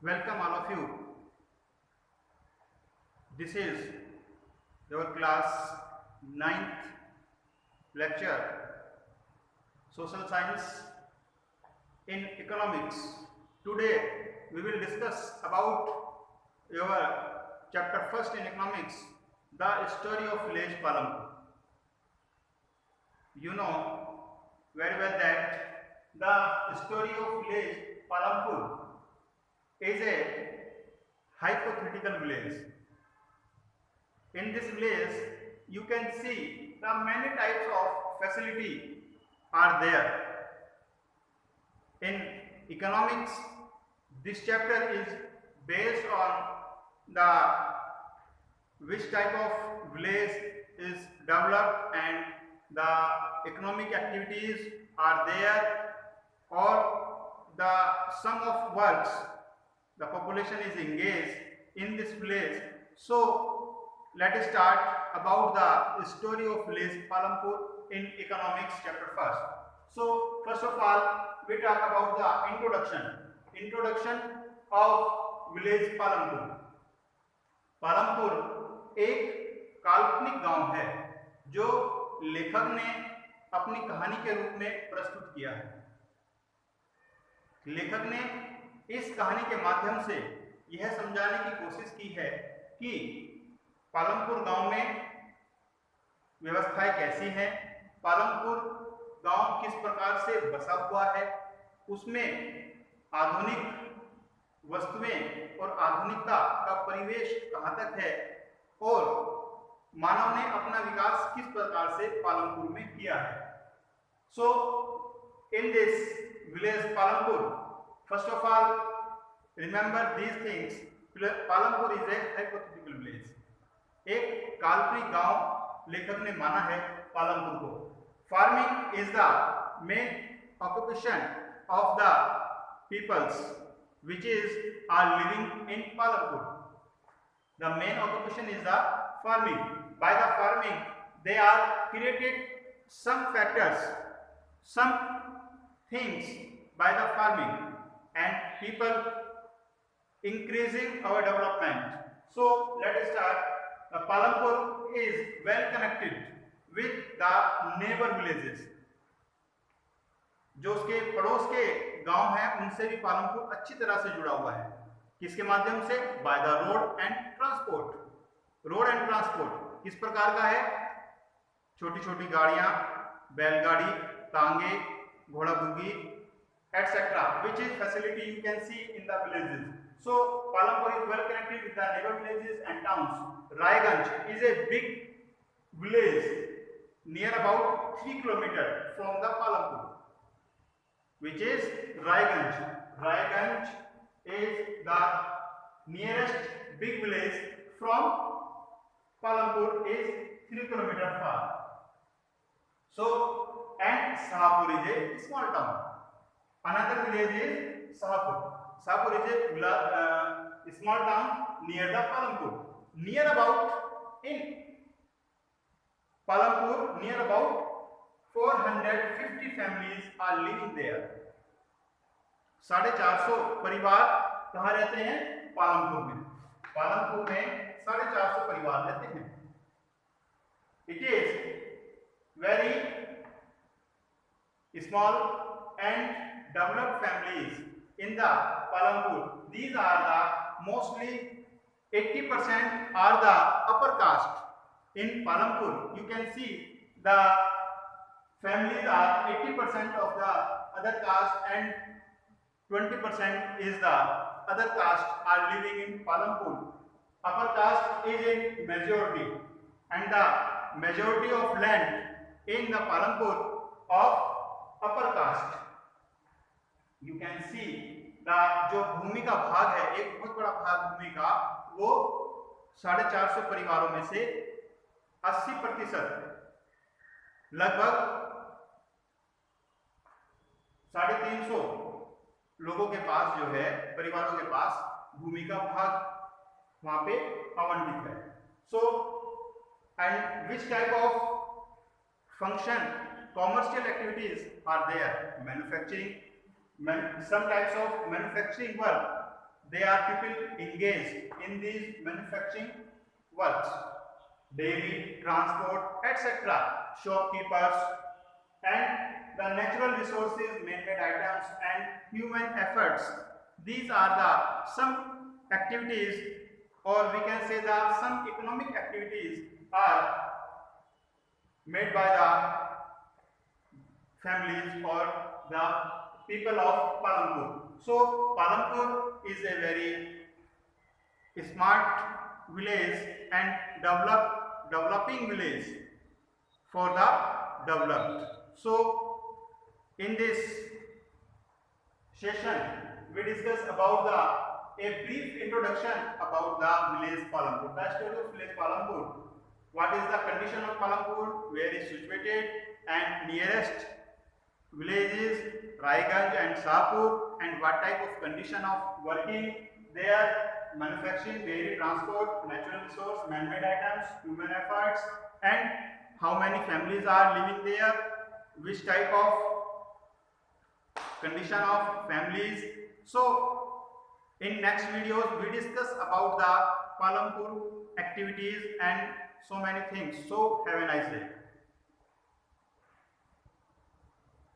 Welcome all of you. This is your class 9th lecture, Social Science in Economics. Today we will discuss about your chapter 1st in Economics, the story of village Palampur. You know very well that the story of village Palampur is a hypothetical village. In this village, you can see the many types of facility are there. In economics, this chapter is based on the which type of village is developed and the economic activities are there, or the sum of works the population is engaged in this village. So let us start about the story of village Palampur in economics chapter 1st. So first of all, we talk about the introduction of village Palampur. Palampur एक काल्पनिक गांव है जो लेखक ने अपनी कहानी के रूप में प्रस्तुत किया है। लेखक ने इस कहानी के माध्यम से यह समझाने की कोशिश की है कि पालमपुर गांव में व्यवस्थाएं कैसी हैं, पालमपुर गांव किस प्रकार से बसा हुआ है, उसमें आधुनिक वस्तुएं और आधुनिकता का परिवेश कहां तक है और मानव ने अपना विकास किस प्रकार से पालमपुर में किया है। So in this village Palampur, first of all remember these things, Palampur is a hypothetical village, एक काल्पनिक गांव लेखक ने माना है पालमपुर को। Farming is the main occupation of the peoples which are living in Palampur. The main occupation is the farming. By the farming, they are created some factors, some things by the farming, and people increasing our development. So let us start. Palampur is well connected with the neighbor villages. जो उसके पड़ोस के गांव हैं उनसे भी पालमपुर अच्छी तरह से जुड़ा हुआ है। किसके माध्यम से? By the road and transport. Road and transport किस प्रकार का है? छोटी छोटी गाड़ियां, बैलगाड़ी, तांगे, घोड़ा बुग्गी etcetera, which is facility you can see in the villages. So Palampur is well connected with the neighbour villages and towns. Raiganj is a big village near about 3 kilometre from the Palampur, which is Raiganj. Raiganj is the nearest big village from Palampur, is 3 km far. So, and Sahapur is a small town. Another village is Sahapur. Sahapur is a small town near the Palampur. Near about in Palampur, near about 450 families are living there. 450 परिवार कहाँ रहते हैं? पालमपुर में। पालमपुर में 450 परिवार रहते हैं। It is very small and developed families in the Palampur. These are the mostly 80% are the upper caste in Palampur. You can see the families are 80% of the other caste and 20% is the other caste are living in Palampur. Upper caste is in majority and the majority of land in the Palampur of upper caste. You can see the जो भूमि का भाग है, एक बहुत बड़ा भाग भूमि का, वो 450 परिवारों में से 80% लगभग 350 लोगों के पास जो है, परिवारों के पास भूमि का भाग वहां पे आवंटित है। So and which type of function commercial activities are there? Manufacturing, some types of manufacturing work they are people engaged in these manufacturing works, daily transport, etc., shopkeepers, and the natural resources, man-made items, and human efforts. These are the some activities, or we can say the some economic activities are made by the families or the people of Palampur. So Palampur is a very smart village and developing village for the developed. So in this session we discuss about a brief introduction about the village Palampur, the story of village Palampur. What is the condition of Palampur, where is situated, and nearest villages Raiganj and Shahpur, and what type of condition of working there, manufacturing, dairy, transport, natural resource, man-made items, human efforts, and how many families are living there, which type of condition of families. So in next videos we discuss about the Palampur activities and so many things. So have a nice day.